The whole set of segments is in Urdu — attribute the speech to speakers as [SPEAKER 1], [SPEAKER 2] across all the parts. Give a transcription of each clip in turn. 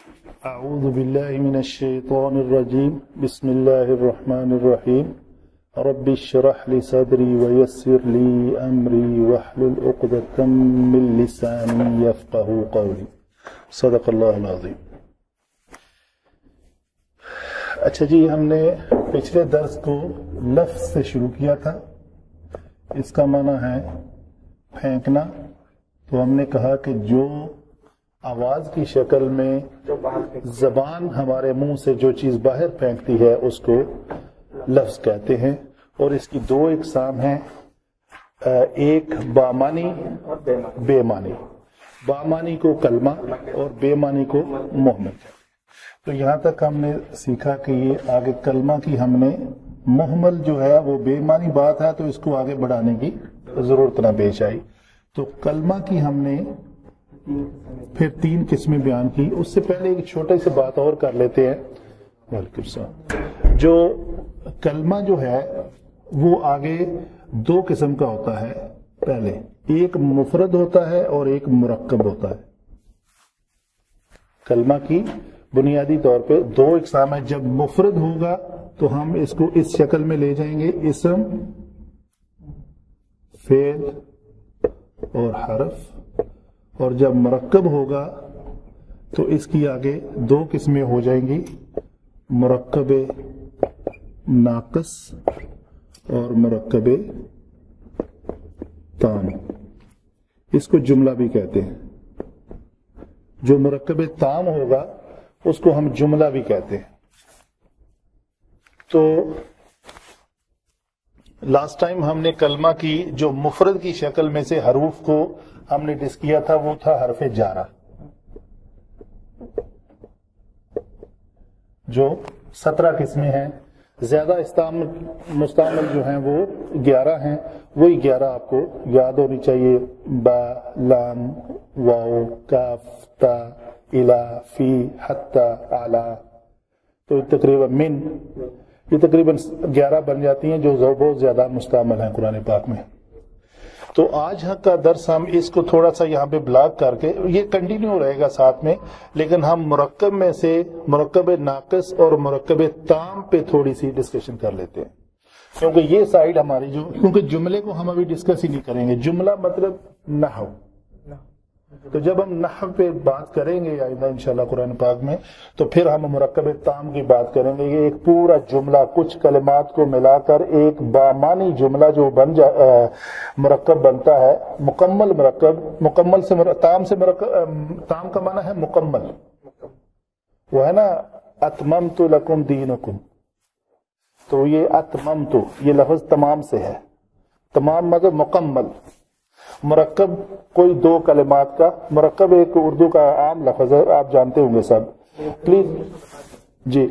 [SPEAKER 1] اعوذ باللہ من الشیطان الرجیم بسم اللہ الرحمن الرحیم رب اشرح لی صدری ویسر لی امری واحلل عقدۃ من لسانی یفقهوا قولی صدق اللہ العظیم۔ اچھا جی، ہم نے پچھلے درس کو لفظ سے شروع کیا تھا، اس کا معنی ہے پھینکنا۔ تو ہم نے کہا کہ جو آواز کی شکل میں زبان ہمارے منہ سے جو چیز باہر پھینکتی ہے اس کو لفظ کہتے ہیں، اور اس کی دو اقسام ہیں، ایک بامانی اور بے معنی۔ بامانی کو کلمہ اور بے معنی کو محمل۔ تو یہاں تک ہم نے سیکھا کہ یہ آگے کلمہ کی ہم نے محمل جو ہے وہ بے معنی بات ہے تو اس کو آگے بڑھانے کی ضرورت نہ پیش آئی۔ تو کلمہ کی ہم نے پھر 3 قسمیں بیان کی۔ اس سے پہلے ایک چھوٹی سی بات اور کر لیتے ہیں۔ وعلیکم السلام۔ جو کلمہ جو ہے وہ آگے 2 قسم کا ہوتا ہے۔ پہلے ایک مفرد ہوتا ہے اور ایک مرکب ہوتا ہے۔ کلمہ کی بنیادی طور پہ 2 اقسام ہے۔ جب مفرد ہوگا تو ہم اس کو اس شکل میں لے جائیں گے، اسم، فعل اور حرف، اور جب مرکب ہوگا تو اس کی آگے 2 قسمیں ہو جائیں گی، مرکب ناقص اور مرکب تام۔ اس کو جملہ بھی کہتے ہیں۔ جو مرکب تام ہوگا اس کو ہم جملہ بھی کہتے ہیں۔ تو لاسٹ ٹائم ہم نے کلمہ کی جو مفرد کی شکل میں سے حروف کو ہم نے ڈسکس کیا تھا وہ تھا حرف جارہ، جو 17 قسمیں ہیں۔ زیادہ مستعمل جو ہیں وہ 11 ہیں، وہی 11 آپ کو یاد ہونی چاہیے، با، لام، واو، کاف، تا، الا، فی، حتی، اعلی۔ تو تقریباً من، یہ تقریباً 11 بن جاتی ہیں جو بہت زیادہ مستعمل ہیں قرآن پاک میں۔ تو آج کا درس ہم اس کو تھوڑا سا یہاں پہ بلاک کر کے، یہ کنٹینیو رہے گا ساتھ میں، لیکن ہم مرکب میں سے مرکب ناقص اور مرکب تام پہ تھوڑی سی ڈسکشن کر لیتے ہیں، کیونکہ یہ سائیڈ ہماری کیونکہ جملے کو ہم ابھی ڈسکس ہی نہیں کریں گے۔ جملہ مطلب نحو۔ تو جب ہم نحو پہ بات کریں گے آئندہ انشاءاللہ قرآن پاک میں، تو پھر ہم مرکب تام کی بات کریں گے۔ یہ ایک پورا جملہ کچھ کلمات کو ملا کر ایک بامانی جملہ جو مرکب بنتا ہے، مکمل مرکب۔ مکمل سے تام تام کا معنی ہے مکمل، وہ ہے نا اتممت لکم دینکم۔ تو یہ اتممت، یہ لفظ تمام سے ہے، تمام مطلب مکمل۔ مرکب کوئی 2 کلمات کا مرکب، ایک اردو کا عام لفظ ہے، آپ جانتے ہوں گے سب، پلیز جی۔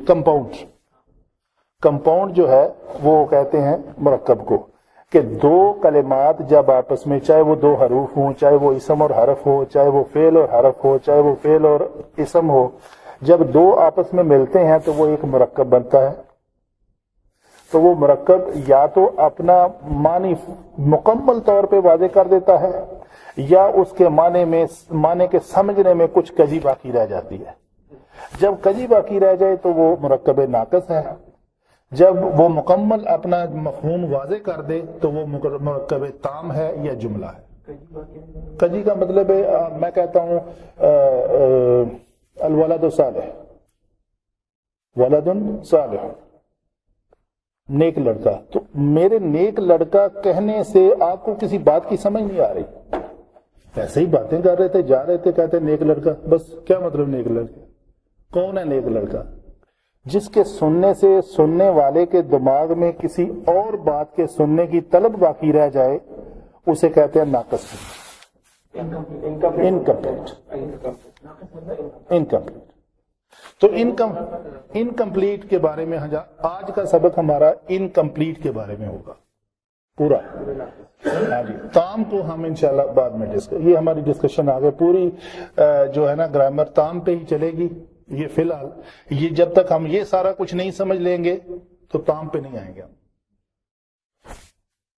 [SPEAKER 1] کمپاؤنڈ جو ہے وہ کہتے ہیں مرکب کو، کہ 2 کلمات جب آپس میں، چاہے وہ 2 حروف ہوں، چاہے وہ اسم اور حرف ہو، چاہے وہ فعل اور حرف ہو، چاہے وہ فعل اور اسم ہو، جب 2 آپس میں ملتے ہیں تو وہ ایک مرکب بنتا ہے۔ تو وہ مرکب یا تو اپنا معنی مکمل طور پہ واضح کر دیتا ہے، یا اس کے معنی کے سمجھنے میں کچھ کجی باقی رہ جاتی ہے۔ جب کجی باقی رہ جائے تو وہ مرکب ناقص ہے، جب وہ مکمل اپنا مفہوم واضح کر دے تو وہ مرکب تام ہے یا جملہ ہے۔ کجی کا مطلب ہے، میں کہتا ہوں الولد صالح، ولد صالح، نیک لڑکا۔ تو میرے نیک لڑکا کہنے سے آپ کو کسی بات کی سمجھ نہیں آ رہی، ایسے ہی باتیں کر رہے تھے، جا رہے تھے، کہتے نیک لڑکا، بس کیا مطلب نیک لڑکا؟ کون ہے نیک لڑکا؟ جس کے سننے سے سننے والے کے دماغ میں کسی اور بات کے سننے کی طلب باقی رہ جائے اسے کہتے ہیں ناقص، انکمپلیٹ۔ تو انکمپلیٹ کے بارے میں آج کا سبق ہمارا انکمپلیٹ کے بارے میں ہوگا پورا۔ تام کو ہم انشاءاللہ بعد میں یہ ہماری ڈسکشن آگے پوری جو ہے نا گرامر تام پہ ہی چلے گی۔ یہ فی الحال یہ جب تک ہم یہ سارا کچھ نہیں سمجھ لیں گے تو تام پہ نہیں آئیں گے ہم۔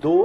[SPEAKER 1] 2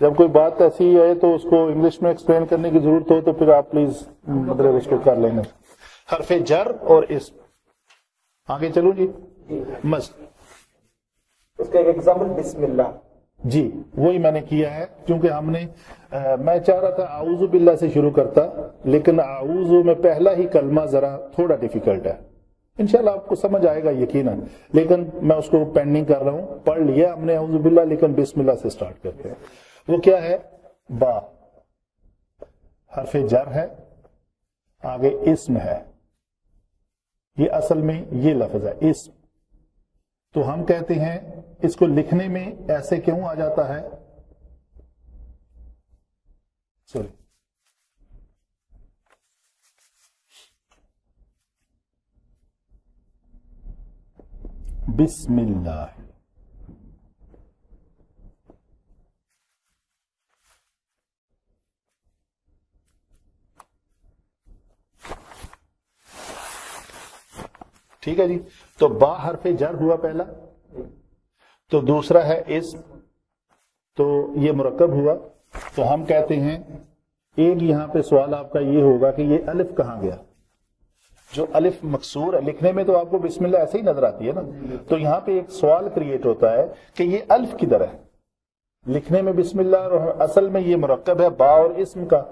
[SPEAKER 1] جب کوئی بات ایسی ہے تو اس کو انگلش میں ایکسپلین کرنے کی ضرورت ہو تو پھر آپ پلیز مطلب اس کو کر لیں گے. حرف جر اور اسم. آگے چلو جی.
[SPEAKER 2] اس کا ایک ایگزامپل بسم اللہ.
[SPEAKER 1] جی وہی میں نے کیا ہے کیونکہ ہم نے میں چاہ رہا تھا اعوذ باللہ سے شروع کرتا لیکن اعوذ میں پہلا ہی کلمہ ذرا تھوڑا ڈیفیکلٹ ہے. انشاءاللہ آپ کو سمجھ آئے گا یقیناً, لیکن میں اس کو پینڈنگ کر رہا ہوں. پڑھ لیا ہم نے اعوذ باللہ, لیکن بسم اللہ سے سٹارٹ کرتے ہیں. وہ کیا ہے؟ با, حرف جر ہے, آگے اسم ہے. یہ اصل میں یہ لفظ ہے اسم. تو ہم کہتے ہیں اس کو لکھنے میں ایسے کیوں آ جاتا ہے؟ سوری, بسم اللہ. ٹھیک ہے جی. تو با حرف جر ہوا پہلا, تو دوسرا ہے اسم, تو یہ مرکب ہوا. تو ہم کہتے ہیں ایک یہاں پہ سوال آپ کا یہ ہوگا کہ یہ الف کہاں گیا؟ جو الف مکسور ہے, لکھنے میں تو آپ کو بسم اللہ ایسے ہی نظر آتی ہے نا, تو یہاں پہ ایک سوال کریٹ ہوتا ہے کہ یہ الف کدھر ہے؟ لکھنے میں بسم اللہ اور اصل میں یہ مرکب ہے با اور اسم کا,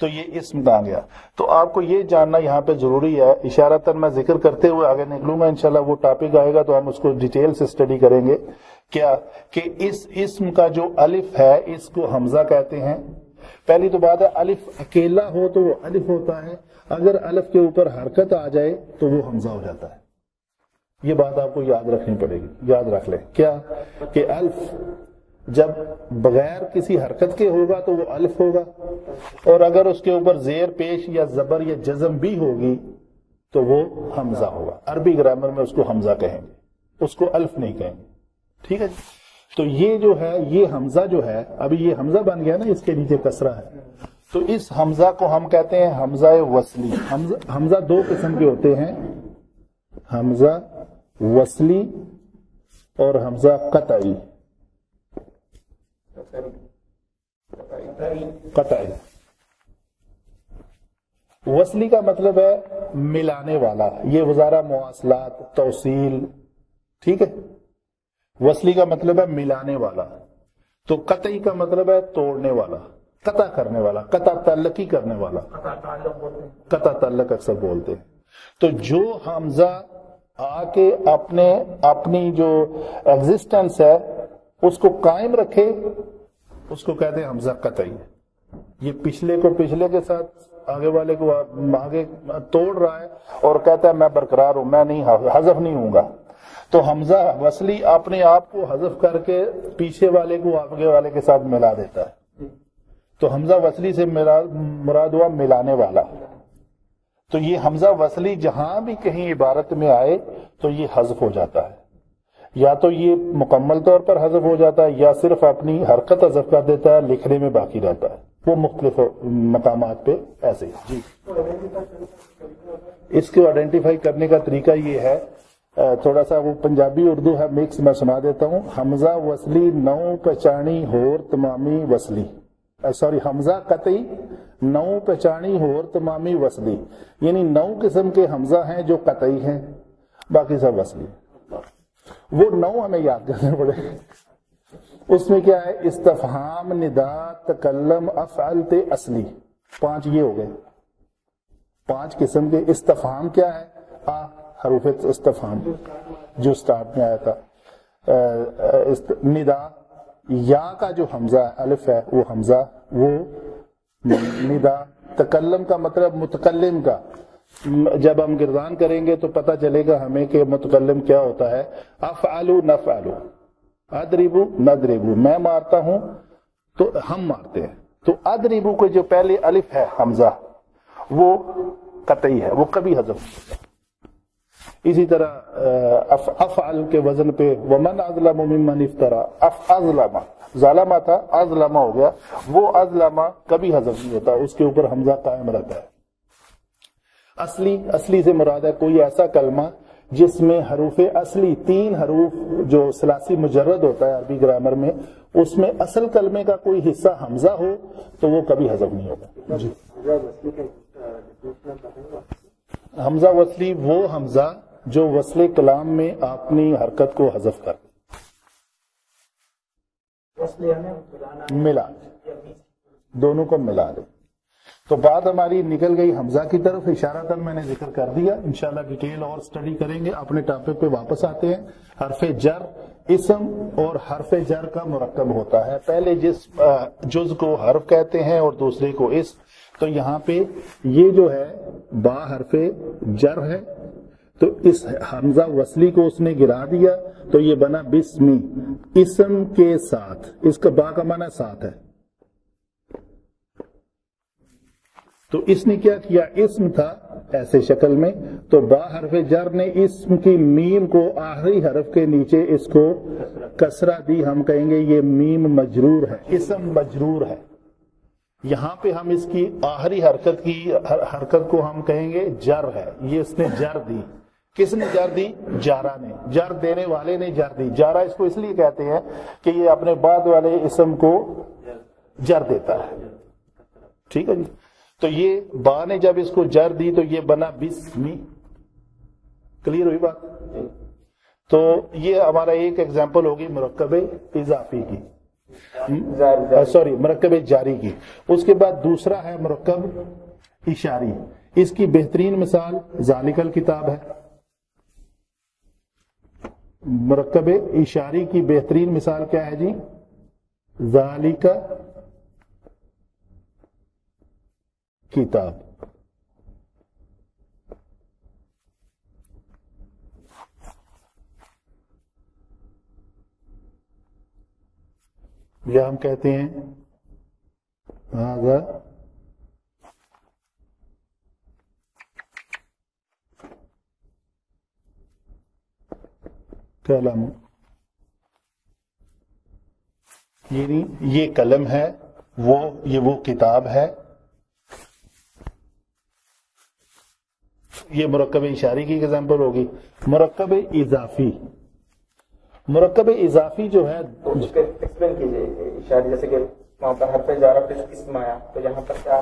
[SPEAKER 1] تو یہ اسم کہاں گیا؟ تو آپ کو یہ جاننا یہاں پہ ضروری ہے. اشارتاً میں ذکر کرتے ہوئے آگے نکلوں گا انشاءاللہ. وہ ٹاپک آئے گا تو ہم اس کو ڈیٹیل سے اسٹڈی کریں گے. کیا کہ اس اسم کا جو الف ہے اس کو حمزہ کہتے ہیں. پہلی تو بات ہے الف اکیلا ہو تو وہ الف ہوتا ہے, اگر الف کے اوپر حرکت آ جائے تو وہ حمزہ ہو جاتا ہے. یہ بات آپ کو یاد رکھنی پڑے گی. یاد رکھ لیں کیا کہ الف جب بغیر کسی حرکت کے ہوگا تو وہ الف ہوگا, اور اگر اس کے اوپر زیر پیش یا زبر یا جزم بھی ہوگی تو وہ حمزہ ہوگا. عربی گرامر میں اس کو حمزہ کہیں گے, اس کو الف نہیں کہیں گے. ٹھیک ہے جی. تو یہ جو ہے یہ حمزہ جو ہے, ابھی یہ حمزہ بن گیا نا, اس کے نیچے کسرہ ہے, تو اس حمزہ کو ہم کہتے ہیں حمزہ وصلی. حمزہ دو قسم کے ہوتے ہیں, حمزہ وصلی اور حمزہ قطعی. قطعی وصلی کا مطلب ہے ملانے والا, یہ وزارہ مواصلات توصیل. ٹھیک ہے, وصلی کا مطلب ہے ملانے والا. تو قطعی کا مطلب ہے توڑنے والا, قطع کرنے والا, قطع تعلقی کرنے والا. قطع تعلق اکثر بولتے ہیں. تو جو حمزہ آ کے اپنی جو ایگزسٹنس ہے اس کو قائم رکھے اس کو کہتے ہیں حمزہ قطعی. یہ پچھلے کو پچھلے کے ساتھ, آگے والے کو آگے توڑ رہا ہے اور کہتا ہے میں برقرار ہوں, میں نہیں حذف نہیں ہوں گا. تو حمزہ وصلی اپنے آپ کو حذف کر کے پیچھے والے کو آگے والے کے ساتھ ملا دیتا ہے. تو حمزہ وصلی سے مراد ہوا ملانے والا. تو یہ حمزہ وصلی جہاں بھی کہیں عبارت میں آئے تو یہ حذف ہو جاتا ہے, یا تو یہ مکمل طور پر حذف ہو جاتا ہے یا صرف اپنی حرکت حذف کر دیتا ہے, لکھنے میں باقی رہتا ہے. وہ مختلف مقامات پہ ایسے. جی اس کو آئیڈینٹیفائی کرنے کا طریقہ یہ ہے, تھوڑا سا وہ پنجابی اردو ہے مکس, میں سنا دیتا ہوں. حمزہ وصلی نو پہچانی ہور تمامی وصلی, سوری حمزہ قطعی نو پہچانی ہور تمامی وصلی, یعنی 9 قسم کے حمزہ ہیں جو قطعی ہیں, باقی سب وصلی. وہ 9 ہمیں یاد کرنے پڑے. اس میں کیا ہے؟ استفہام, ندا, تکلم, افعل تے اصلی. 5 یہ ہو گئے, 5 قسم کے. استفہام کیا ہے؟ حروف استفہام جو سٹارٹ میں آیا تھا. ندا, یا کا جو حمزہ الف ہے وہ حمزہ, وہ ندا. تکلم کا مطلب متکلم کا, جب ہم گردان کریں گے تو پتہ چلے گا ہمیں کہ متکلم کیا ہوتا ہے. افعلو نفعلو, ادربو ندربو, میں مارتا ہوں تو ہم مارتے ہیں. تو ادربو کو جو پہلے الف ہے حمزہ وہ قطعی ہے, وہ کبھی حذف نہیں ہے. اسی طرح افعل کے وزن پہ ومن اظلم ممن افترا, ازلم ظالمہ تھا ازلمہ ہو گیا, وہ ازلمہ کبھی حذف نہیں ہوتا, اس کے اوپر حمزہ قائم رہتا ہے. اصلی سے مراد ہے کوئی ایسا کلمہ جس میں حروف اصلی 3 حروف جو ثلاثی مجرد ہوتا ہے عربی گرامر میں، اس میں اصل کلمے کا کوئی حصہ حمزہ ہو تو وہ کبھی حذف نہیں ہوگا. جی حمزہ وصلی وہ حمزہ جو وصل کلام میں اپنی حرکت کو حذف کر ملا، دونوں کو ملا دے. تو بات ہماری نکل گئی حمزہ کی طرف، اشارتاً میں نے ذکر کر دیا. انشاءاللہ ڈیٹیل اور سٹڈی کریں گے. اپنے ٹاپک پہ واپس آتے ہیں. حرف جر اسم اور حرف جر کا مرکب ہوتا ہے. پہلے جس جز کو حرف کہتے ہیں اور دوسرے کو اسم. تو یہاں پہ یہ جو ہے با حرف جر ہے، تو اس حمزہ وصلی کو اس نے گرا دیا تو یہ بنا بسمی، اسم کے ساتھ. اس کا با کا معنی ساتھ ہے. تو اس نے کیا کیا، اسم تھا ایسے شکل میں، تو با حرف جر نے اسم کی میم کو آخری حرف کے نیچے اس کو کسرہ دی. ہم کہیں گے یہ میم مجرور ہے، اسم مجرور ہے. یہاں پہ ہم اس کی آخری حرکت کو ہم کہیں گے جر ہے. یہ اس نے جر دی. کس نے جر دی؟ جارہ نے. جر دینے والے نے جر دی. جارہ اس کو اس لیے کہتے ہیں کہ یہ اپنے بعد والے اسم کو جر دیتا ہے. ٹھیک ہے جی. تو یہ با نے جب اس کو جر دی تو یہ بنا بسمی. کلیئر ہوئی بات؟ تو یہ ہمارا ایک ایگزامپل ہوگی مرکب اضافی کی، مرکب جاری کی. اس کے بعد دوسرا ہے مرکب اشاری. اس کی بہترین مثال ذالک الکتاب ہے. مرکب اشاری کی بہترین مثال کیا ہے جی؟ ذالک کتاب. یا ہم کہتے ہیں ھذا قلم، یعنی یہ قلم ہے، یہ وہ کتاب ہے. یہ مرکب اشاری کی ایگزامپل ہوگی. مرکب اضافی، مرکب اضافی جو ہے
[SPEAKER 2] اس کے ایکسپلین کیجیے. اشاری جیسے کہ وہاں پر حرف جارہ پہ اسم آیا تو یہاں پر کیا؟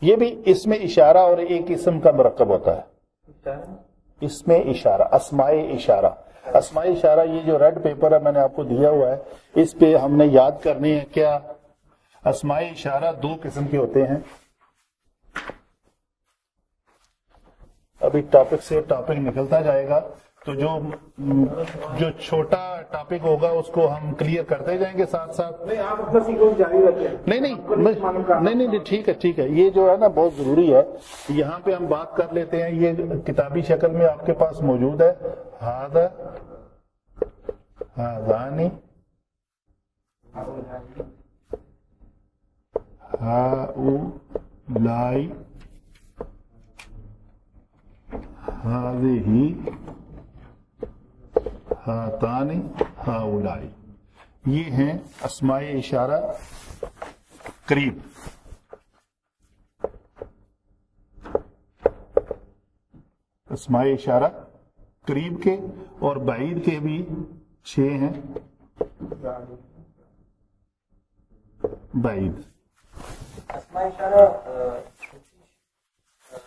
[SPEAKER 1] یہ بھی اس میں اشارہ اور ایک اسم کا مرکب ہوتا ہے. اس میں اشارہ، اسماء اشارہ. اسماء اشارہ یہ جو ریڈ پیپر ہے میں نے آپ کو دیا ہوا ہے، اس پہ ہم نے یاد کرنی ہے کیا اسماء اشارہ 2 قسم کے ہوتے ہیں. ابھی ٹاپک سے ٹاپک نکلتا جائے گا تو جو چھوٹا ٹاپک ہوگا اس کو ہم کلیئر کرتے جائیں گے ساتھ ساتھ.
[SPEAKER 2] نہیں آپ اپنا سیکھو جاری رکھیں.
[SPEAKER 1] نہیں ٹھیک ہے. یہ جو ہے نا بہت ضروری ہے. یہاں پہ ہم بات کر لیتے ہیں. یہ کتابی شکل میں آپ کے پاس موجود ہے. ھذا، ھذانی، ہؤلائی، ھذہ، ہاتانی، ہؤلائی. یہ ہیں اسماء اشارہ قریب. اسماء اشارہ قریب کے اور بعید کے بھی 6 ہیں. بعید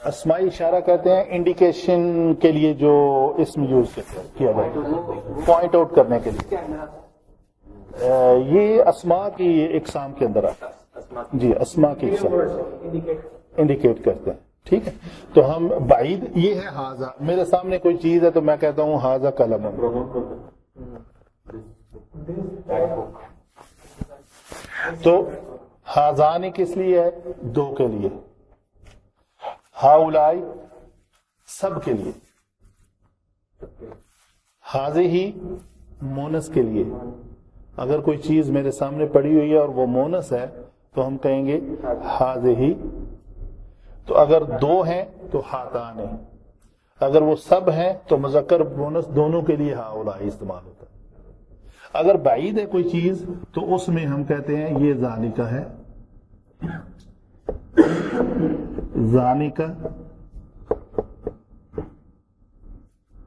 [SPEAKER 1] اسماء اشارہ کہتے ہیں انڈیکیشن کے لیے جو اسم یوز کیا جائے، پوائنٹ آؤٹ کرنے کے لیے. یہ اسماء کی اقسام کے اندر آتا ہے. جی اسماء کی اقسام انڈیکیٹ کرتے ہیں. ٹھیک ہے. تو ہم بعید یہ ہے ھذا. میرے سامنے کوئی چیز ہے تو میں کہتا ہوں ھذا قلم. تو ھذانی کس لیے ہے؟ 2 کے لیے. ہؤلائی سب کے لیے. ھذہ مونس کے لیے. اگر کوئی چیز میرے سامنے پڑی ہوئی ہے اور وہ مونس ہے تو ہم کہیں گے ھذہ. تو اگر 2 ہیں تو ہاتان ہے. اگر وہ سب ہیں تو مذکر مونس دونوں کے لیے ہؤلائی استعمال ہوتا ہے. اگر بعید ہے کوئی چیز تو اس میں ہم کہتے ہیں یہ ذالک ہے. ذالک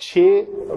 [SPEAKER 1] 6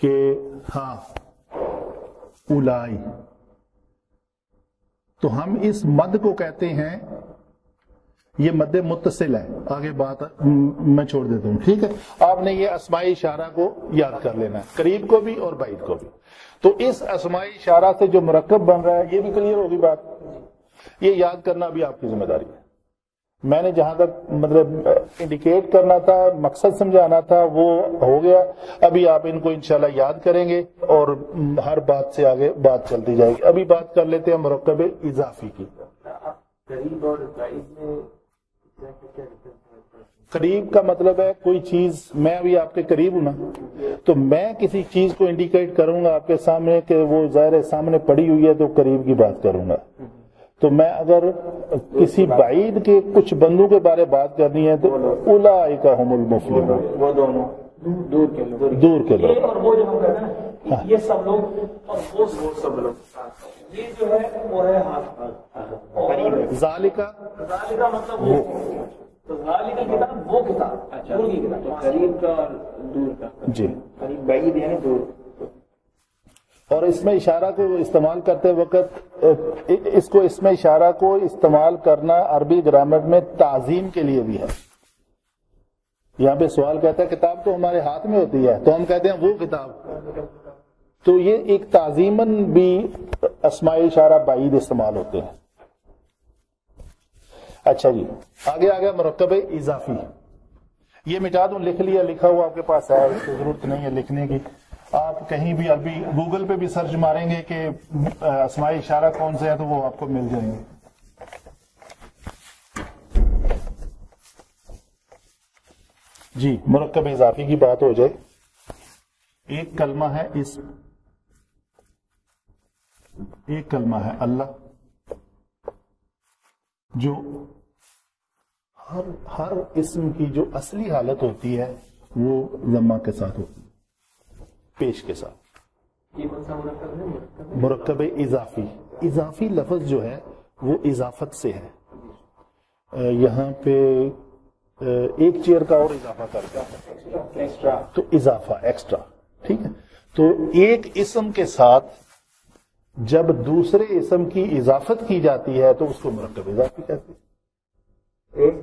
[SPEAKER 1] کہ ہاں الائی، تو ہم اس مد کو کہتے ہیں، یہ مد متصل ہے. آگے بات میں چھوڑ دیتا ہوں، ٹھیک ہے. آپ نے یہ اسماء اشارہ کو یاد کر لینا ہے، قریب کو بھی اور بعید کو بھی. تو اس اسماء اشارہ سے جو مرکب بن رہا ہے، یہ بھی کلیئر ہوگی بات. یہ یاد کرنا بھی آپ کی ذمہ داری ہے. میں نے جہاں تک مطلب انڈیکیٹ کرنا تھا، مقصد سمجھانا تھا، وہ ہو گیا. ابھی آپ ان کو انشاءاللہ یاد کریں گے اور ہر بات سے آگے بات چلتی جائے گی. ابھی بات کر لیتے ہیں مرکب اضافی کی. قریب کا مطلب ہے کوئی چیز، میں ابھی آپ کے قریب ہوں نا، تو میں کسی چیز کو انڈیکیٹ کروں گا آپ کے سامنے کہ وہ ظاہر سامنے پڑی ہوئی ہے، تو قریب کی بات کروں گا. تو میں اگر کسی بعید کے کچھ بندوں کے بارے بات کرنی ہے تو اولئک هم المفلحون،
[SPEAKER 2] وہ دونوں دور کے لوگ،
[SPEAKER 1] دور کے لوگ.
[SPEAKER 2] اور وہ جو ہم کہتے ہیں نا، یہ سب لوگ اور وہ سب لوگ، یہ جو ہے وہ ہے ہاتھ.
[SPEAKER 1] ذالک
[SPEAKER 2] مطلب وہ، تو ذالک کتاب وہ کتاب، دور کی کتاب، قریب کا اور دور کا.
[SPEAKER 1] جی،
[SPEAKER 2] قریب بعید یعنی دور.
[SPEAKER 1] اور اس میں اشارہ کو استعمال کرتے وقت اس کو، اس میں اشارہ کو استعمال کرنا عربی گرامر میں تعظیم کے لیے بھی ہے. یہاں پہ سوال کہتا ہے کتاب تو ہمارے ہاتھ میں ہوتی ہے، تو ہم کہتے ہیں وہ کتاب، تو یہ ایک تعظیماً بھی اسماء اشارہ بعید استعمال ہوتے ہیں. اچھا جی، آگے آگے مرکب اضافی. یہ مٹا دوں، لکھ لیا، لکھا ہوا آپ کے پاس ہے، اس کی ضرورت نہیں ہے لکھنے کی. آپ کہیں بھی عربی گوگل پہ بھی سرچ ماریں گے کہ اسماء اشارہ کون سے ہیں تو وہ آپ کو مل جائیں گے. جی، مرکب اضافی کی بات ہو جائے. ایک کلمہ ہے اسم، ایک کلمہ ہے اللہ، جو ہر اسم کی جو اصلی حالت ہوتی ہے وہ ضمہ کے ساتھ ہوتی ہے، پیش کے ساتھ.
[SPEAKER 2] یہ کون سا مرکب ہے؟
[SPEAKER 1] مرکب اضافی. اضافی لفظ جو ہے وہ اضافت سے ہے. یہاں پہ ایک چیئر کا اور اضافہ کر کے تو اضافہ، ایکسٹرا، ٹھیک ہے. تو ایک اسم کے ساتھ جب دوسرے اسم کی اضافت کی جاتی ہے تو اس کو مرکب اضافی کہتے ہیں.
[SPEAKER 2] ایک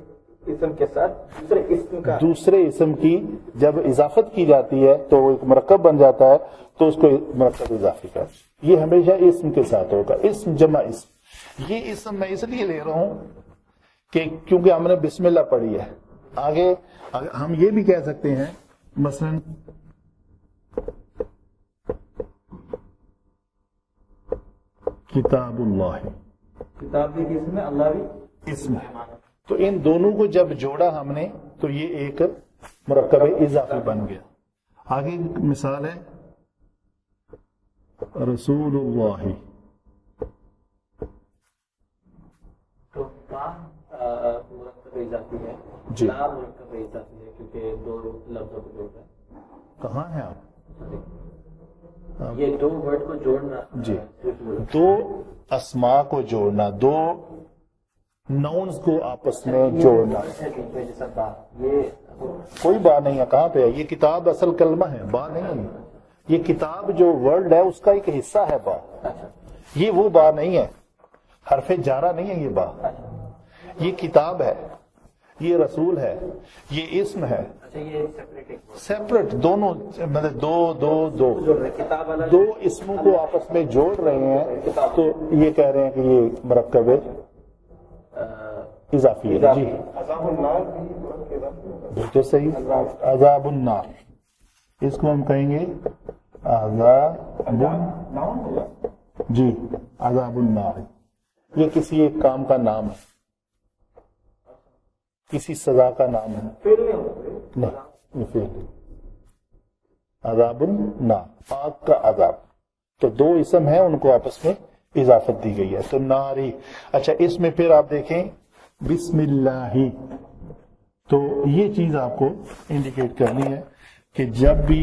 [SPEAKER 2] اسم کے ساتھ دوسرے اسم کا،
[SPEAKER 1] دوسرے اسم کی جب اضافت کی جاتی ہے تو وہ ایک مرکب بن جاتا ہے، تو اس کو مرکب اضافی کہتے ہیں. یہ ہمیشہ اسم کے ساتھ ہوگا، اسم جمع اسم. یہ اسم میں اس لیے لے رہا ہوں کہ کیونکہ ہم نے بسم اللہ پڑھی ہے. آگے ہم یہ بھی کہہ سکتے ہیں مثلا کتاب اللہ،
[SPEAKER 2] کتاب بھی اسم ہے، اللہ بھی
[SPEAKER 1] اسم ہے. تو ان دونوں کو جب جوڑا ہم نے تو یہ ایک مرکب اضافی بن گیا. آگے مثال ہے رسول اللہ.
[SPEAKER 2] تو مرکب اضافی ہے،
[SPEAKER 1] جی،
[SPEAKER 2] مرکب اضافی ہے کیونکہ دو لفظوں کو جوڑ رہا ہے.
[SPEAKER 1] کہاں ہیں آپ؟
[SPEAKER 2] یہ دو ورڈ کو جوڑنا،
[SPEAKER 1] جی، دو اسماء کو جوڑنا، دو ناؤنز کو آپس میں جوڑنا.
[SPEAKER 2] یہ
[SPEAKER 1] کوئی بات نہیں ہے، کہاں پہ ہے؟ یہ کتاب اصل کلمہ ہے، با نہیں ہے. یہ کتاب جو ورڈ ہے اس کا ایک حصہ ہے با، یہ وہ با نہیں ہے، حرف جارہ نہیں ہے. یہ با، یہ کتاب ہے، یہ رسول ہے، یہ اسم ہے. سیپریٹ دونوں، مطلب دو اسموں کو آپس میں جوڑ رہے ہیں تو یہ کہہ رہے ہیں کہ یہ مرکب اضافی ہے. جی، بالکل صحیح. عذاب النار، اس کو ہم کہیں گے عذاب، جی، عذاب النار. یہ کسی ایک کام کا نام ہے، کسی سزا کا نام ہے. نہیں، عذاب النار، آگ کا عذاب. تو دو اسم ہیں، ان کو آپس میں اضافت دی گئی ہے. تو ناری. اچھا، اس میں پھر آپ دیکھیں بسم اللہ. تو یہ چیز آپ کو انڈیکیٹ کرنی ہے کہ جب بھی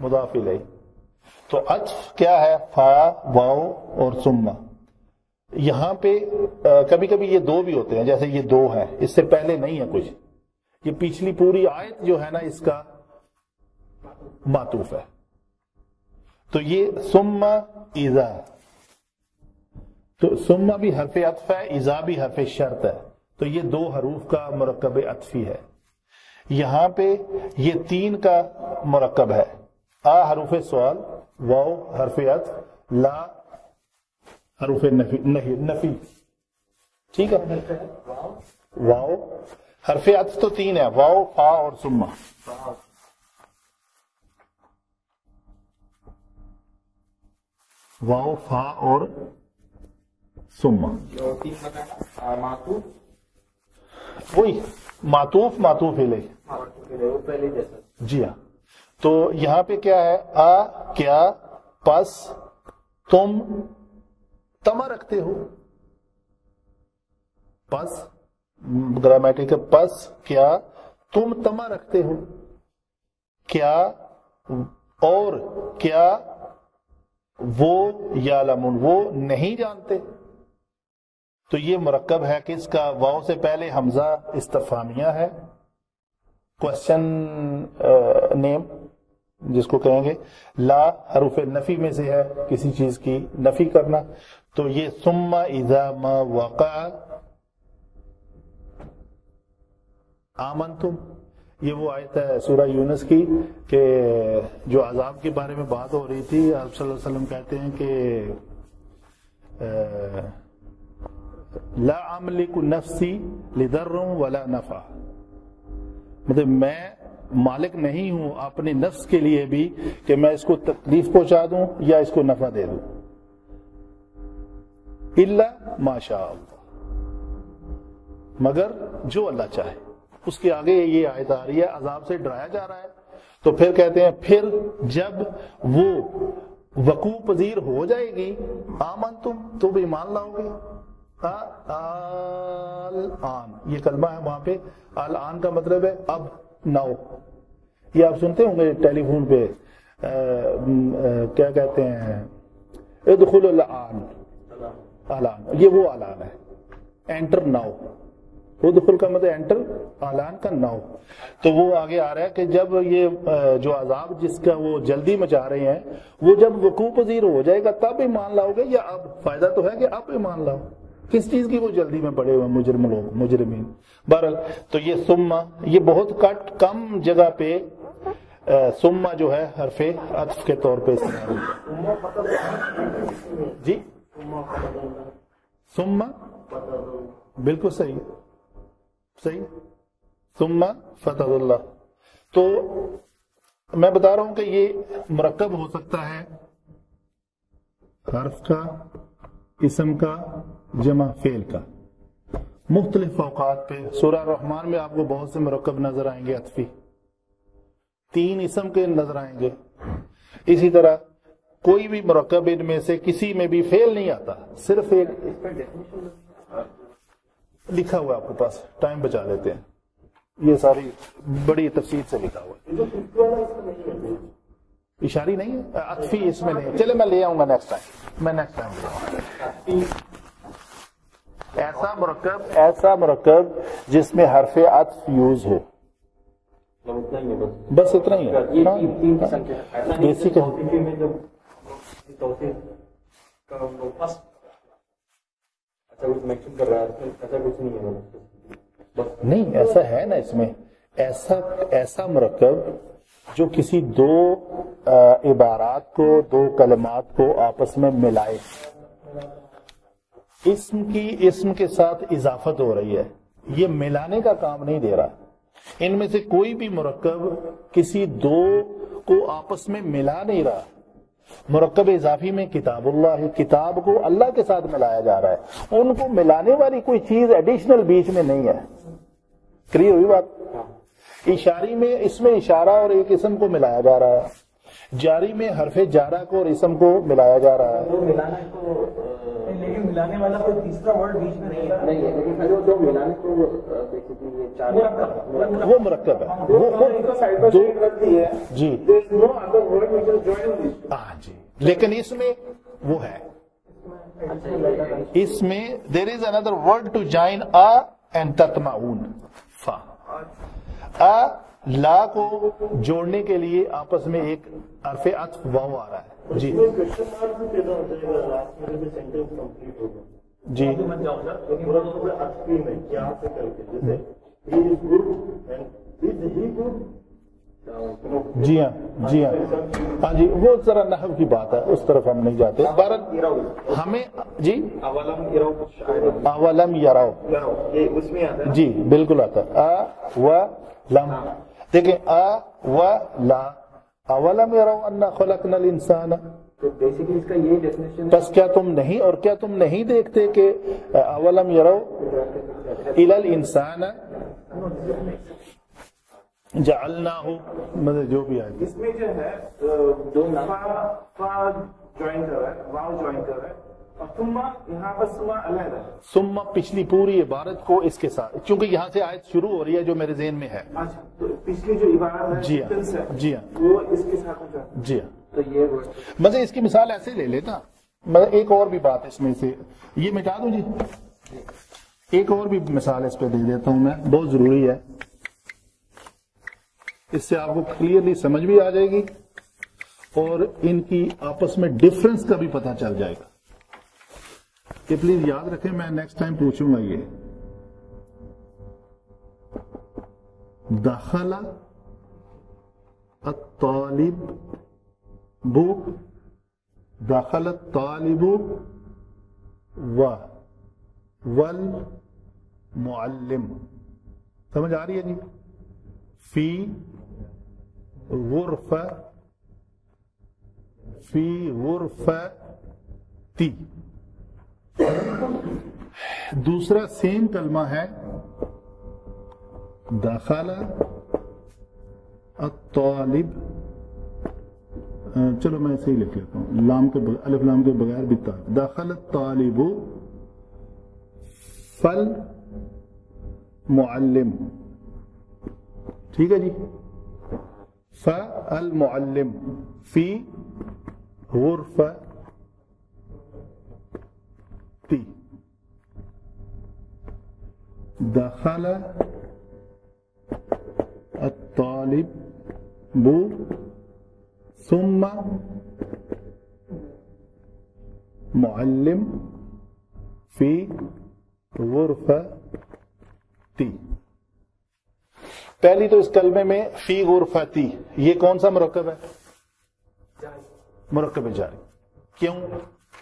[SPEAKER 1] مضاف الیہ. تو عطف کیا ہے؟ فا، واو اور ثم. یہاں پہ کبھی کبھی یہ دو بھی ہوتے ہیں، جیسے یہ دو ہے، اس سے پہلے نہیں ہے کچھ. یہ پچھلی پوری آیت جو ہے نا اس کا معطوف ہے. تو یہ ثم اذا، تو ثم بھی حرف عطف ہے، اذا بھی حرف شرط ہے. تو یہ دو حروف کا مرکب عطفی ہے. یہاں پہ یہ 3 کا مرکب ہے. آ حروف سوال، واو حرف عطف، لا حروف نفی. ٹھیک ہے. واو حرف عطف تو 3 ہے، واو، فا اور ثم. واو، فا اور ثم. وہی معطوف، معطوف الیہ. جی ہاں. تو یہاں پہ کیا ہے؟ آ کیا، پس تم تما رکھتے ہو. پس گرامیٹک، پس کیا تم تما رکھتے ہو. کیا اور کیا وہ یعلمون، وہ نہیں جانتے. تو یہ مرکب ہے کس کا؟ واو سے پہلے حمزہ استفہامیہ ہے، کوشچن نیم جس کو کہیں گے. لا حروف نفی میں سے ہے، کسی چیز کی نفی کرنا. تو یہ ثم اذا ما وقع آمنتم، یہ وہ آیت ہے سورہ یونس کی کہ جو عذاب کے بارے میں بات ہو رہی تھی. آپ صلی اللہ علیہ وسلم کہتے ہیں کہ لا املک نفسی لضر ولا نفع، مطلب میں مالک نہیں ہوں اپنے نفس کے لیے بھی کہ میں اس کو تکلیف پہنچا دوں یا اس کو نفع دے دوں. الا ما شاء اللہ، مگر جو اللہ چاہے. اس کے آگے یہ آیت آ رہی ہے، عذاب سے ڈرایا جا رہا ہے. تو پھر کہتے ہیں پھر جب وہ وقوع پذیر ہو جائے گی، آمنتم، تو بھی ایمان لاؤ گے. الآن یہ کلمہ ہے وہاں پہ. الآن کا مطلب ہے اب، ناؤ. یہ آپ سنتے ہوں گے ٹیلی فون پہ کیا کہتے ہیں؟ ادخل الآن. الآن یہ وہ الآن ہے، انٹر ناؤ. ادخل کا مطلب انٹر، الآن کا ناؤ. تو وہ آگے آ رہا ہے کہ جب یہ جو عذاب جس کا وہ جلدی مچا رہے ہیں وہ جب وقوع پذیر ہو جائے گا تب ایمان لاؤ گے، یا اب؟ فائدہ تو ہے کہ اب ایمان لاؤ. کس چیز کی وہ جلدی میں پڑے ہوئے مجرم لوگ، مجرمین. بہرحال تو یہ ثم، یہ بہت کم جگہ پہ ثم جو ہے حرف عطف کے طور پہ استعمال ہوتا ہے. جی ثم بالکل صحیح، صحیح. ثم فتح اللہ. تو میں بتا رہا ہوں کہ یہ مرکب ہو سکتا ہے حرف کا، اسم کا، جمع فعل کا، مختلف اوقات پہ. سورہ الرحمن میں آپ کو بہت سے مرکب نظر آئیں گے عطفی، 3 اسم کے نظر آئیں گے. اسی طرح کوئی بھی مرکب ان میں سے کسی میں بھی فعل نہیں آتا، صرف ایک لکھا ہوا ہے آپ کے پاس، ٹائم بچا لیتے ہیں. یہ ساری بڑی تفصیل سے لکھا ہوا ہے. اشاری نہیں ہے، عطفی اس میں نہیں. چلے میں لے آؤں گا نیکسٹ ٹائم لے آؤں گا. ایسا مرکب جس میں حرف عطف یوز ہو، بس اتنا ہی ہے. بیسک نہیں، ایسا ہے نا اس میں، ایسا مرکب جو کسی دو عبارات کو، 2 کلمات کو آپس میں ملائے. اسم کے ساتھ اضافت ہو رہی ہے، یہ ملانے کا کام نہیں دے رہا. ان میں سے کوئی بھی مرکب کسی 2 کو آپس میں ملا نہیں رہا. مرکب اضافی میں کتاب اللہ ہے، کتاب کو اللہ کے ساتھ ملایا جا رہا ہے. ان کو ملانے والی کوئی چیز ایڈیشنل بیچ میں نہیں ہے. کلیئر ہوئی بات؟ اشاری میں اس میں اشارہ اور ایک اسم کو ملایا جا رہا ہے. جاری میں حرف جارہ کو اور اسم کو ملایا جا رہا ہے.
[SPEAKER 3] یہ ملانے والا کوئی تیسرا ورڈ بیچ میں نہیں ہے.
[SPEAKER 2] نہیں ہے لیکن جو ملانے کو بیسیکلی یہ چار
[SPEAKER 1] وہ مرکب ہے, وہ جی ہاں جی, لیکن اس میں وہ ہے, اس میں دیر از اندر ورڈ ٹو جوائن آ اینڈ تطمعون فا. آ لا کو جوڑنے کے لیے آپس میں ایک حرف عطف واو آ رہا ہے جی جی جی ہاں جی ہاں ہاں جی, وہ ذرا نحو کی بات ہے, اس طرف ہم نہیں جاتے. ہمیں جی اولم یراؤ
[SPEAKER 3] اس میں آتا ہے
[SPEAKER 1] جی بالکل آتا ہے. آ و لم, دیکھیں آ و لا, اولم یراؤ انا خلقنا الانسان,
[SPEAKER 2] تو بیسیکلی اس کا یہ ڈیفینیشن
[SPEAKER 1] بس کیا تم نہیں, اور کیا تم نہیں دیکھتے کہ اولم یراؤ الی الانسان جعلناہ, مطلب جو بھی آئے
[SPEAKER 3] اس میں جو ہے فا جوائن کر رہا ہے, واو جوائن کر رہا ہے, اور ثم یہاں پر ثم علیحدہ ہے.
[SPEAKER 1] ثم پچھلی پوری عبارت کو اس کے ساتھ, چونکہ یہاں سے آیت شروع ہو رہی ہے جو میرے ذہن میں ہے.
[SPEAKER 3] اچھا, تو پچھلی جو عبارت ہے
[SPEAKER 1] جی ہاں
[SPEAKER 3] sentence ہے,
[SPEAKER 1] جی ہاں
[SPEAKER 3] وہ اس کے ساتھ ہوتا ہے.
[SPEAKER 1] جی ہاں,
[SPEAKER 2] تو یہ
[SPEAKER 1] مطلب اس کی مثال ایسے لے لیتا, مطلب ایک اور بھی بات اس میں سے یہ مٹا دوں جی, ایک اور بھی مثال اس پہ دے دیتا ہوں میں, بہت ضروری ہے, اس سے آپ کو کلیئرلی سمجھ بھی آ جائے گی اور ان کی آپس میں ڈفرنس کا بھی پتہ چل جائے گا. کہ پلیز یاد رکھیں, میں نیکسٹ ٹائم پوچھوں گا یہ دخل الطالب بو, دخل الطالب والمعلم, سمجھ آ رہی ہے جی, فی غرفتی. دوسرا سیم کلمہ ہے دخل الطالب, چلو میں ایسے ہی لکھ لیتا ہوں لام کے الف لام کے بغیر بھی تا, دخل الطالب فالمعلم, ٹھیک ہے جی, فالمعلم فی غرفتی, دخل الطالب ثم معلم فی غرفتی. پہلی تو اس کلمے میں فی غرفتی, یہ کون سا مرکب ہے؟ مرکب جاری. کیوں؟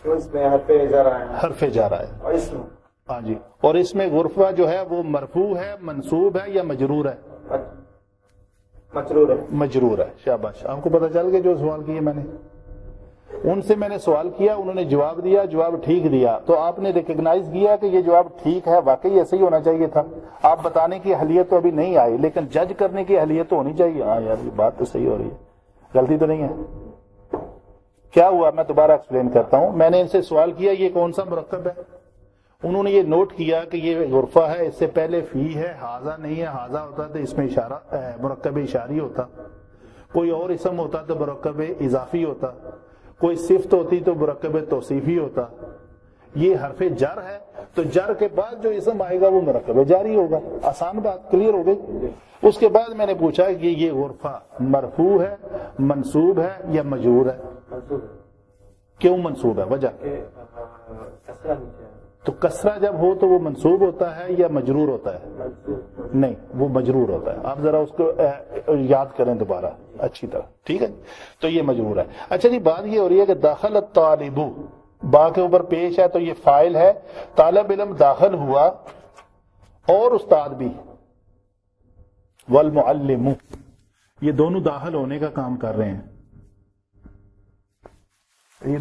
[SPEAKER 3] اس میں حرف جر آیا ہے,
[SPEAKER 1] حرف جر ہے,
[SPEAKER 3] اور اس میں
[SPEAKER 1] ہاں جی, اور اس میں غرفہ جو ہے وہ مرفوع ہے, منصوب ہے یا مجرور ہے؟
[SPEAKER 3] مجرور ہے.
[SPEAKER 1] مجرور ہے. شاباش, آپ کو پتہ چل گیا جو سوال کیے میں نے, ان سے میں نے سوال کیا, انہوں نے جواب دیا, جواب ٹھیک دیا, تو آپ نے ریکگنائز کیا کہ یہ جواب ٹھیک ہے, واقعی ایسے ہی ہونا چاہیے تھا. آپ بتانے کی اہلیت تو ابھی نہیں آئی, لیکن جج کرنے کی اہلیت تو ہونی چاہیے. ہاں یار یہ بات تو صحیح ہو رہی ہے, غلطی تو نہیں ہے. کیا ہوا, میں دوبارہ ایکسپلین کرتا ہوں. میں نے ان سے سوال کیا یہ کون سا مرکب ہے, انہوں نے یہ نوٹ کیا کہ یہ غرفہ ہے, اس سے پہلے فی ہے, حاضہ نہیں ہے, حاضہ ہوتا تو اس میں اشارہ مرکب اشاری ہوتا, کوئی اور اسم ہوتا تو مرکب اضافی ہوتا, کوئی صفت ہوتی تو مرکب توصیفی ہوتا. یہ حرف جر ہے تو جر کے بعد جو اسم آئے گا وہ مرکب جاری ہوگا. آسان بات, کلیئر ہو گئی. اس کے بعد میں نے پوچھا کہ یہ غرفہ مرفوع ہے, منصوب ہے یا مجرور ہے؟ کیوں منصوب ہے, وجہ؟ تو کسرہ جب ہو تو وہ منصوب ہوتا ہے یا مجرور ہوتا ہے؟ نہیں, وہ مجرور ہوتا ہے. آپ ذرا اس کو یاد کریں دوبارہ اچھی طرح, ٹھیک ہے. تو یہ مجرور ہے. اچھا جی, بات یہ ہو رہی ہے کہ داخل الطالب, با کے اوپر پیش ہے تو یہ فاعل ہے, طالب علم داخل ہوا اور استاد بھی, والمعلم, یہ دونوں داخل ہونے کا کام کر رہے ہیں. یہ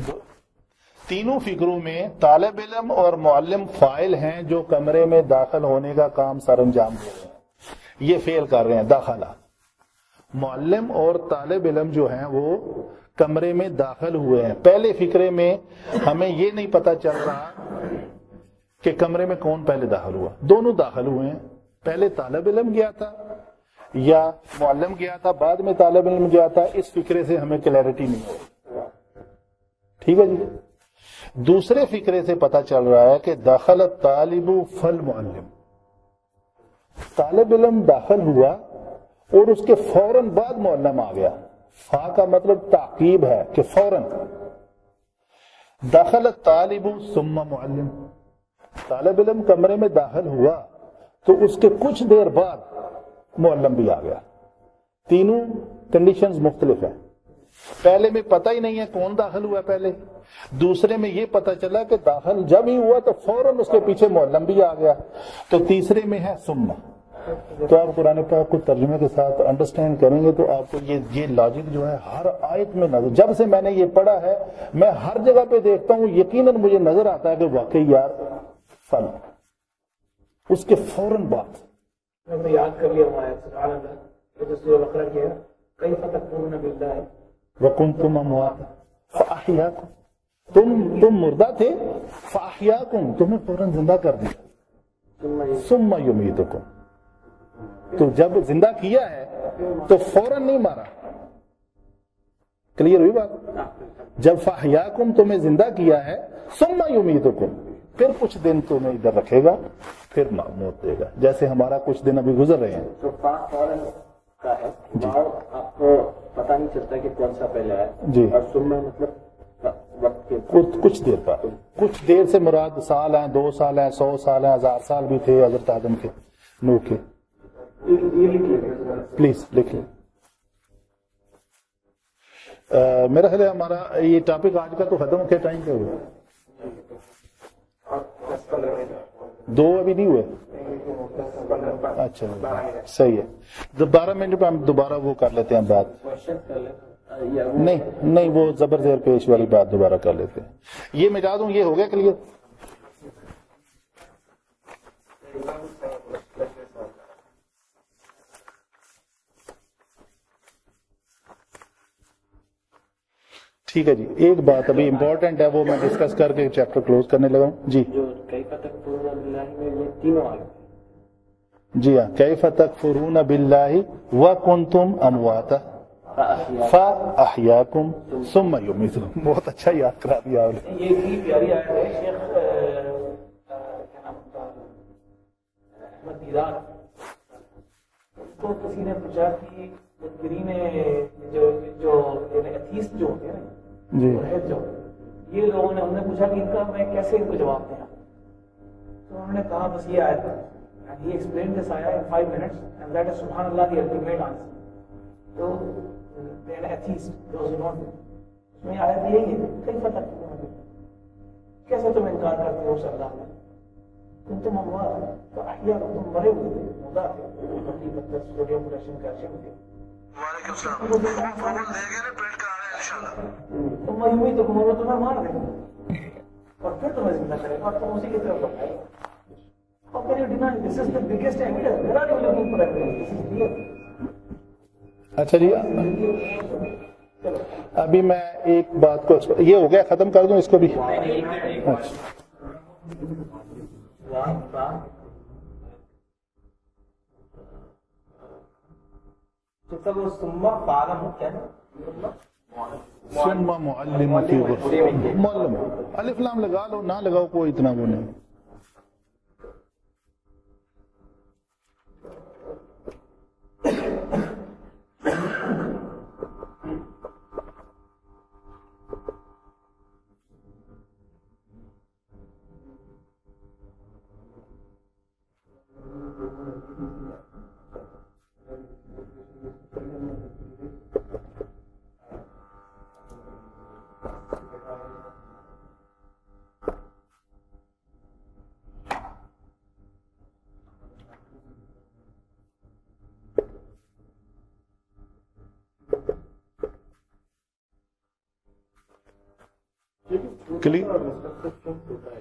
[SPEAKER 1] تینوں فکروں میں طالب علم اور معلم فاعل ہیں جو کمرے میں داخل ہونے کا کام سر انجام دے رہے ہیں, یہ فعل کر رہے ہیں داخلہ. معلم اور طالب علم جو ہیں وہ کمرے میں داخل ہوئے ہیں. پہلے فکرے میں ہمیں یہ نہیں پتا چل رہا کہ کمرے میں کون پہلے داخل ہوا؟ دونوں داخل ہوئے ہیں. پہلے طالب علم گیا تھا یا معلم گیا تھا، بعد میں طالب علم گیا تھا، اس فکرے سے ہمیں کلیئرٹی نہیں ہوئی. ٹھیک ہے جی. دوسرے فکرے سے پتا چل رہا ہے کہ داخل الطالب فالمعلم، طالب علم داخل ہوا اور اس کے فوراً بعد معلم آ گیا. فا کا مطلب تعقیب ہے کہ فوراً. داخل الطالب ثم معلم، طالب علم کمرے میں داخل ہوا تو اس کے کچھ دیر بعد معلم بھی آ گیا. تینوں کنڈیشنز مختلف ہیں. پہلے میں پتہ ہی نہیں ہے کون داخل ہوا پہلے، دوسرے میں یہ پتہ چلا کہ داخل جب ہی ہوا تو فوراً اس کے پیچھے معلم بھی آ گیا، تو تیسرے میں ہے ثم. تو آپ قرآن پاک کو ترجمے کے ساتھ انڈرسٹینڈ کریں گے تو آپ کو یہ لاجک جو ہے ہر آیت میں نظر، جب سے میں نے یہ پڑھا ہے میں ہر جگہ پہ دیکھتا ہوں، یقیناً مجھے نظر آتا ہے کہ واقعی یار فن اس کے فوراً بعد.
[SPEAKER 4] میں یاد کر لیا ہوا ہے سبحان اللہ، جو سورہ بقرہ کی ہے کیف تکفرون باللہ
[SPEAKER 1] وکنتم امواتا فاحیاکم، تم مردہ تھے، فاحیاکم تمہیں فوراً زندہ کر دیا، ثم یمیتکم تو جب زندہ کیا ہے تو فوراً نہیں مارا. کلیئر ہوئی بات؟ جب فاحیاکم تمہیں زندہ کیا ہے، ثم یمیتکم پھر کچھ دن تمہیں ادھر رکھے گا پھر موت دے گا، جیسے ہمارا کچھ دن ابھی گزر رہے ہیں.
[SPEAKER 2] تو فوراً کا ہے آپ کو پتہ نہیں چلتا کہ کون سا پہلے ہے
[SPEAKER 1] جی،
[SPEAKER 2] اور ثم مطلب وقت کے
[SPEAKER 1] کچھ دیر بعد. کچھ دیر سے مراد سال ہیں، 2 سال ہیں، 100 سال ہیں، 1000 سال بھی تھے حضرت آدم کے، نوح کے. پلیز لکھ لیں. میرا خیال ہے ہمارا یہ ٹاپک آج کا تو ختم ہو کے ٹائم پہ ہوا. 2 ابھی نہیں ہوئے. اچھا صحیح ہے. 12 منٹ پہ ہم دوبارہ وہ کر لیتے ہیں بات. نہیں وہ زبر زیر پیش والی بات دوبارہ کر لیتے ہیں. یہ مٹا دوں، یہ ہو گیا کلیئر. ٹھیک ہے جی. ایک بات ابھی امپورٹنٹ ہے وہ میں ڈسکس کر کے چیپٹر کلوز کرنے لگا ہوں. جی
[SPEAKER 4] جو کیف تکفرون باللہ میں یہ تینوں آ گئے.
[SPEAKER 1] جی ہاں. کیف تکفرون باللہ وکنتم امواتا فاحیاکم ثم یمیتکم. بہت اچھا یاد کرا دیا آپ نے.
[SPEAKER 4] یہ بھی پیاری آیت ہے شیخ کیا نام ہوتا احمد دیدار، اس کو کسی نے پوچھا کہ منکرین جو ایتھیسٹ جو ہوتے ہیں
[SPEAKER 1] جی
[SPEAKER 4] جو یہ لوگوں نے انہوں نے پوچھا کہ ان کا میں کیسے ان کو جواب دیا، تو انہوں نے کہا بس یہ آیت ہے. And he explained this ayah in 5 minutes, and that is subhanallah the ultimate answer. So they are atheist, those who don't. اس میں آیت یہی ہے کیف تکفرون، کیسے تم انکار کرتے ہو اللہ میں، تم اموات تو احیاکم، تم مرے ہوئے تھے، مردہ تھے، حقیقت سوڈیم پوٹیشیم کیلشیم تھے. وعلیکم السلام. فون لے گئے پیٹ کرانے انشاءاللہ. تم یمیتکم، وہ تمہیں مار دے گا اور پھر تمہیں زندہ کرے گا اور تم اسی کی طرف لوٹائے گا. How can you deny? This is the biggest evidence. Where are you looking for evidence? This is clear.
[SPEAKER 1] اچھا جی. ابھی میں ایک بات کو یہ ہو گیا ختم کر دوں اس کو بھی. ثم معلم فی غرفہ. معلم الف لام لگا لو، نہ لگاؤ کوئی اتنا وہ نہیں.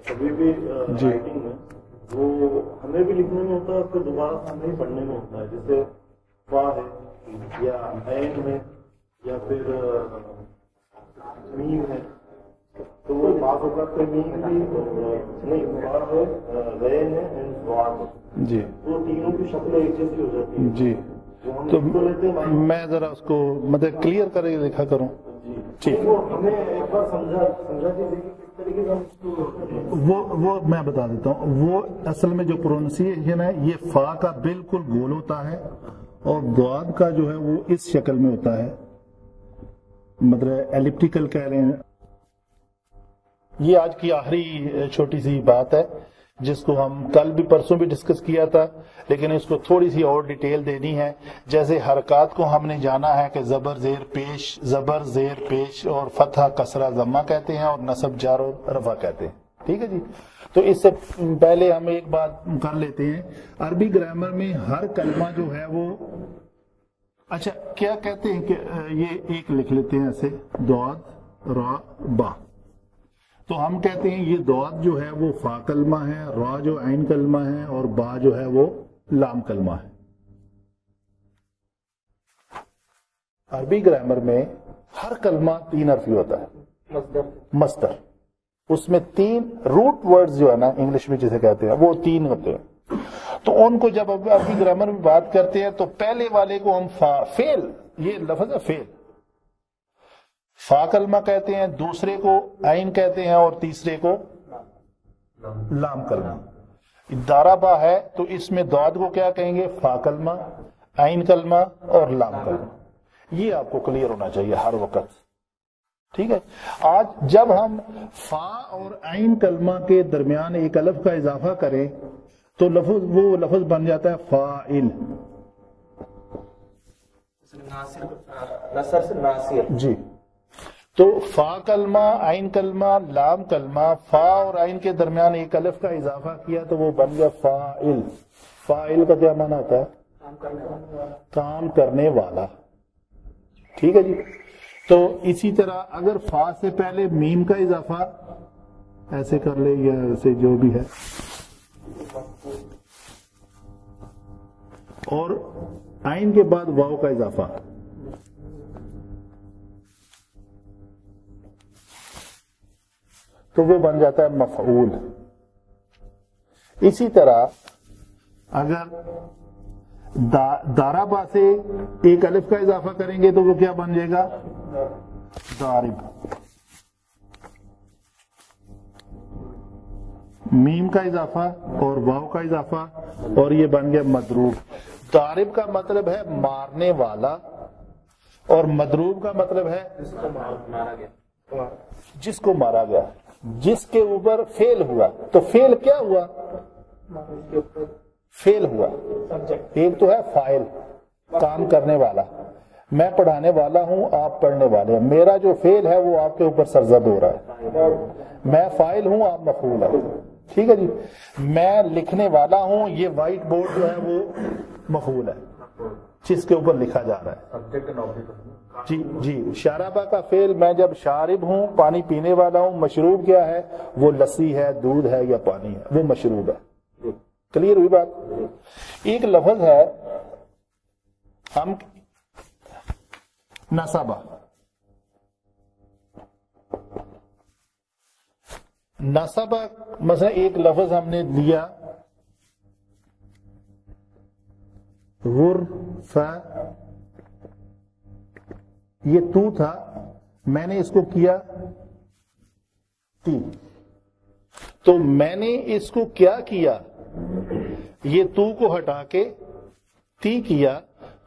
[SPEAKER 5] کبھی بھی رائٹنگ میں وہ ہمیں بھی لکھنے میں ہوتا ہے اور پھر دوبارہ ہمیں ہی پڑھنے میں ہوتا ہے. جیسے فا ہے یا عین ہے یا پھر میم ہے، تو وہ بعض اوقات پہ نہیں فا ہے غین ہے اینڈ سواد
[SPEAKER 1] جی
[SPEAKER 5] وہ تینوں کی شکلیں ایک جیسی ہو جاتی ہیں.
[SPEAKER 1] جی. تو میں ذرا اس کو مطلب کلیئر کر کے لکھا کروں. ٹھیک.
[SPEAKER 5] وہ ہمیں ایک بار سمجھا دیجیے کس طریقے سے ہم اس کو
[SPEAKER 1] وہ میں بتا دیتا ہوں. وہ اصل میں جو پروننسیشن ہے یہ فا کا بالکل گول ہوتا ہے اور ضاد کا جو ہے وہ اس شکل میں ہوتا ہے, مطلب ایلپٹیکل کہہ رہے ہیں. یہ آج کی آخری چھوٹی سی بات ہے جس کو ہم کل بھی پرسوں بھی ڈسکس کیا تھا, لیکن اس کو تھوڑی سی اور ڈیٹیل دینی ہے. جیسے حرکات کو ہم نے جانا ہے کہ زبر زیر پیش اور فتح کسرہ ضمہ کہتے ہیں اور نصب جار و رفع کہتے ہیں. ٹھیک ہے جی. تو اس سے پہلے ہم ایک بات کر لیتے ہیں. عربی گرامر میں ہر کلمہ جو ہے وہ اچھا کیا کہتے ہیں کہ یہ ایک لکھ لیتے ہیں ایسے ضاد را با. تو ہم کہتے ہیں یہ ضاد جو ہے وہ فا کلمہ ہے, را جو عین کلمہ ہے اور با جو ہے وہ لام کلمہ ہے. عربی گرامر میں ہر کلمہ 3 حرفی ہوتا ہے. مصدر اس میں 3 روٹ ورڈز جو ہے نا انگلش میں جسے کہتے ہیں وہ 3 ہوتے ہیں. تو ان کو جب عربی گرامر میں بات کرتے ہیں تو پہلے والے کو ہم فعل, یہ لفظ ہے فعل, فا کلمہ کہتے ہیں, دوسرے کو عین کہتے ہیں اور تیسرے کو لام کلمہ. دارابا ہے تو اس میں ضاد کو کیا کہیں گے, فا کلمہ, عین کلمہ اور لام کلمہ. یہ آپ کو کلیئر ہونا چاہیے ہر وقت. ٹھیک ہے. آج جب ہم فا اور عین کلمہ کے درمیان ایک الف کا اضافہ کریں تو وہ لفظ بن جاتا ہے فاعل.
[SPEAKER 2] نصر سے ناصر.
[SPEAKER 1] جی. تو فا کلمہ, عین کلمہ, لام کلمہ, فا اور عین کے درمیان ایک الف کا اضافہ کیا تو وہ بن گیا فاعل. فاعل کا کیا معنی ہوتا ہے, کام کرنے والا. ٹھیک ہے جی. تو اسی طرح اگر فا سے پہلے میم کا اضافہ ایسے کر لے یا ایسے جو بھی ہے, اور عین کے بعد واو کا اضافہ, تو وہ بن جاتا ہے مفعول. اسی طرح اگر دارابا سے ایک الف کا اضافہ کریں گے تو وہ کیا بن جائے گا, دارب. میم کا اضافہ اور واو کا اضافہ اور یہ بن گیا مضروب. دارب کا مطلب ہے مارنے والا اور مضروب کا مطلب ہے جس کو مارا گیا, جس کے اوپر فعل ہوا. تو فعل کیا ہوا, فعل ہوا. ایک تو ہے فاعل, کام کرنے والا. میں پڑھانے والا ہوں, آپ پڑھنے والے ہیں. میرا جو فعل ہے وہ آپ کے اوپر سرزد ہو رہا ہے. میں فاعل ہوں, آپ مفعول ہیں. ٹھیک ہے جی. میں لکھنے والا ہوں, یہ وائٹ بورڈ جو ہے وہ مفعول ہے جس کے اوپر لکھا جا رہا ہے. جی جی. شاربہ کا فعل, میں جب شارب ہوں, پانی پینے والا ہوں. مشروب کیا ہے, وہ لسی ہے, دودھ ہے یا پانی ہے, وہ مشروب ہے. کلیئر ہوئی بات. ایک لفظ ہے ہم نصبہ. نصبہ مثلا ایک لفظ ہم نے لیا غرفہ, یہ تو تھا, میں نے اس کو کیا تی. تو میں نے اس کو کیا کیا, یہ تو کو ہٹا کے تی کیا.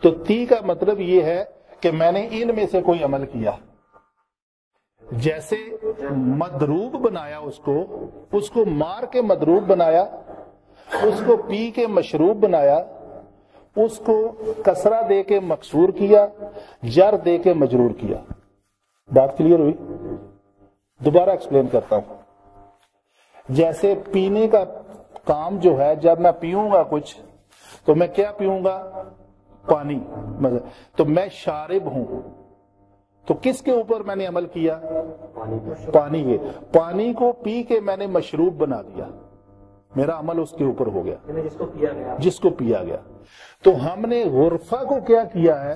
[SPEAKER 1] تو تی کا مطلب یہ ہے کہ میں نے ان میں سے کوئی عمل کیا. جیسے مضروب بنایا اس کو مار کے مضروب بنایا, اس کو پی کے مشروب بنایا, اس کو کسرہ دے کے مکسور کیا, جر دے کے مجرور کیا. بات کلیئر ہوئی؟ دوبارہ ایکسپلین کرتا ہوں. جیسے پینے کا کام جو ہے, جب میں پیوں گا کچھ تو میں کیا پیوں گا, پانی. تو میں شارب ہوں, تو کس کے اوپر میں نے عمل کیا, پانی کے. پانی کو پی کے میں نے مشروب بنا دیا, میرا عمل اس کے اوپر ہو گیا, جس کو پیا گیا. تو ہم نے غرفہ کو کیا کیا ہے,